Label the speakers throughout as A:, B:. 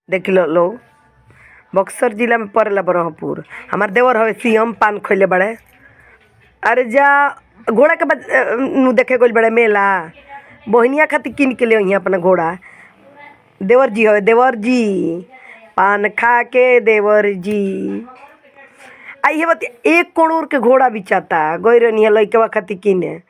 A: देख लो लोग, बक्सर जिला में पड़ेला ब्रह्मपुर। हमार देवर हवे सीएम पान खोले बड़े। अरे जा घोड़ा के नु देखे गइल बड़े मेला, बहनिया खातिर किन के ले अइहे अपना घोड़ा। देवर जी हवे, देवर जी पान खा के देवर जी। आई हे बती 1 करोड़ के घोड़ा बिचाता, गई रहनी है लइकवा खातिर किने।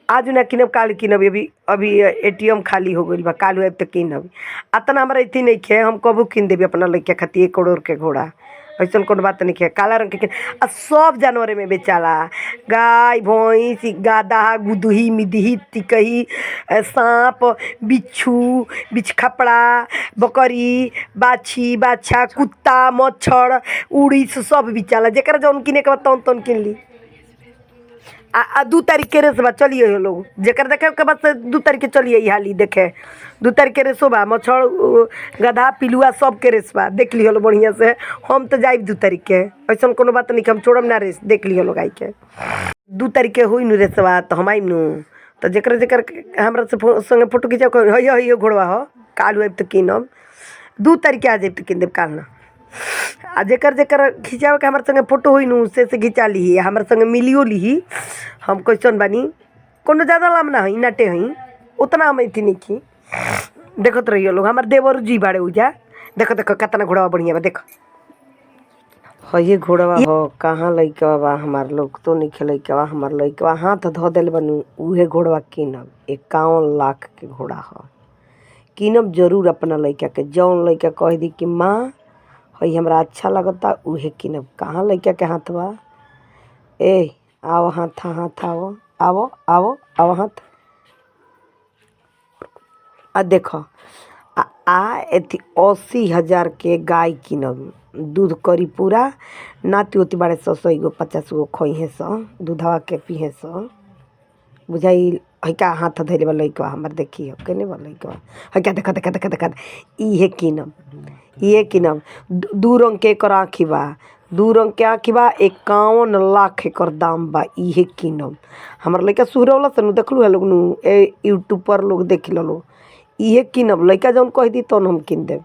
A: आज ना किनब काल किनब, अभी अभी एटीएम खाली हो गइल बा, काल आइब त किनब। अतना हमरा इथी नइखे, हम कबो किन देबी अपना लइका खातिर 1 करोड़ के घोड़ा। ऐसन कोनो बात नइखे। काला रंग के आ सब जानवरे में बेचाला, गाय भैंस गाधा गुदही मिदही तिकही सांप बिच्छू बिछखपड़ा बकरी बाछी बाछा कुत्ता मच्छर उड़ीस सब बिचाला। जेकरा जौन किने के बा तौन तौन किन ली। आ 2 तारीख के रेस बा, चलिए हो लोग। जेकर देखे के बाद से 2 तारीख के चलिए हाली देखे। 2 तारीख के रेसो बा, मच्छर गधा पिलुआ सब के रेस बा, देख लियो लो बढ़िया से। हम तो जाइब 2 तारीख के, ऐसा कोनो बात नहीं, हम छोड़म ना रेस, देख लियो लोग आई के। 2 तारीख के हुई नु रेसवा तो हम आइम नु। तो जेकर जेकर हमरा से संगे फोटो खिंचाव हइयो घोड़वा हो, काल आइब तो किनब। 2 तारीख के आ जाइब तो किन देब, काल ना। आ जेकर जेकर खिंचावे के हमारे संगे फोटो होई नु से खिंचा ली, हमारे संगे मिलियो ली। हम क्वेश्चन बानी, कोनो ज़्यादा लाम ना हई, नाटे हई, उतना हम इतनी नहीं की। देखत रहियो लोग, हमार देवर जी बाड़े उजा। देखो देखो कितना घोड़वा बढ़िया बा, देखो ये घोड़वा हो। कहाँ लइकवा बा हमार लोग तो नहीं खेलइकवा, हमार लइकवा हाथ धो देल बनू, उहे घोड़वा किनब। 51 लाख के घोड़ा हो, किनब जरूर अपना लइका के। जौन लइका कह दी कि माँ हई हमरा अच्छा लगता उहे किनब। कहाँ लइका के हाथ बा, ए आओ हाथ हाथ आओ आओ आओ आओ हाथ। आ देखो एथी 80,000 के गाय किनब। दूध करी पूरा, नाती उती बाड़े 100 गो 50 गो खइहे सो, दूधवा के पीहे सो। बुझाई हइका हाथ धैले बा लइकवा हमार, देखी हो केने बा लइकवा हइका। देखा देखा देखा देखा इहे किनब, इहे किनब। 2 रंग के एकर आँखी बा, 2 रंग के आँखी बा। 51 लाख एकर दाम बा, इहे किनब। हमार लइका सुहरौला से नु देखलू है लोग नु, यूट्यूब पर लोग देख लो। इहे किनब, लइका जौन कह दी तौन हम किन देब।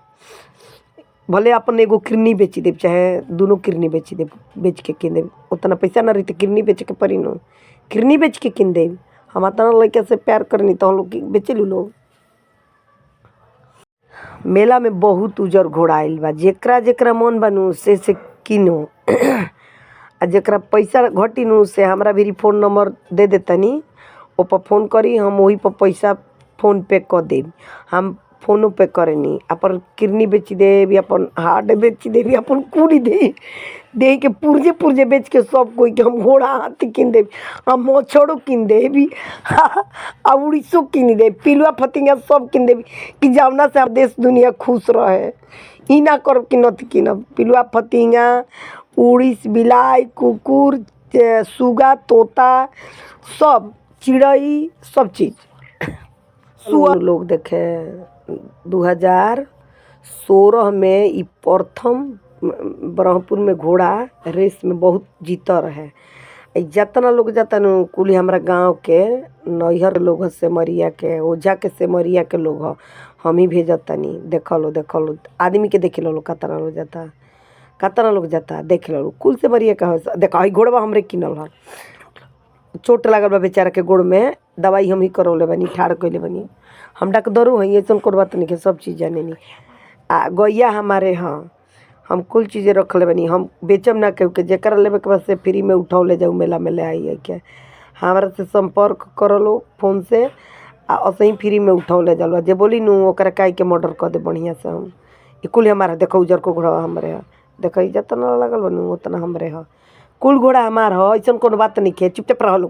A: भले अपन एगो किडनी बेची देब, चाहे दोनों किडनी बेची देब, बेच के किन देब। उतना पैसा ना रही तो किडनी बेच के पड़ी नु, किडनी बेच के किन देब। हम अतना लइका से प्यार करनी तो हम लोग बेचे लू लोग। मेला में बहुत उजर घोड़ा आइल बा, जेकरा जेकरा मन बनू से किनो। आ जेकरा पैसा घटी नु से हमरा भी फ़ोन नंबर दे देतनी, ओपर फ़ोन करी, हम वही पर पैसा फ़ोन पे कर देब। हम फ़ोनो पे करेनी, अपन किडनी बेची देब, अपन हार्ट बेची देब, अपन कूड़ी दे के पुर्जे पुर्जे बेच के सब कोई के हम घोड़ा हाथी किन देब। हम मच्छरों किन देबी, आ उड़ीसो किन देब, पिलुआ फतिंगा सब किन देबी कि जौना से देश दुनिया खुश रहे। ई ना करब कि नथी किनब। पिलुआ फतिंगा उड़ीस बिलाई कुकुर सुगा तोता सब चिड़ई सब चीज़। सुअर लोग देखे 2016 में ई प्रथम ब्रह्मपुर में घोड़ा रेस में बहुत जीता रहे। जितना लोग जाता न कुल हमारा गांव के नैहर लोग से मरिया के ओझा के से मरिया के लोग हो, हम ही भेजतनी। देख लो आदमी के देख लो कतना लोग जाता, कतना लोग जाता देख लो कुल से मरिया के। देखो हई घोड़वा हमरे किनल है, चोट लागल बा बेचारा के गोड़ में, दवाई हम ही करौले बनी, ठाड़ कैले बनी। हम डॉक्टरों हई, ऐसा कोई बात नहीं, सब चीज़ जाने नी। आ गैया हमारे हाँ, हम कुल चीज़ें रख ले बनी। हम बेचम ना के जेकर लेवे के बाद से फ्री में उठाओ ले जाऊ, मेला में ले आई के हमारा से संपर्क कर लो फ़ोन से, आ असही फ्री में उठाओ ले जाओ। जे बोली नु ओकरा काई के मर्डर कर दे बढ़िया से। हम कुल हमारा देखो उजर को घोड़ा हमारे है, देखो जितना लगल बनू उतना हमरे है, कुल घोड़ा हमार हो। ऐसा कोनो बात नहीं है, चुपचाप रह लो।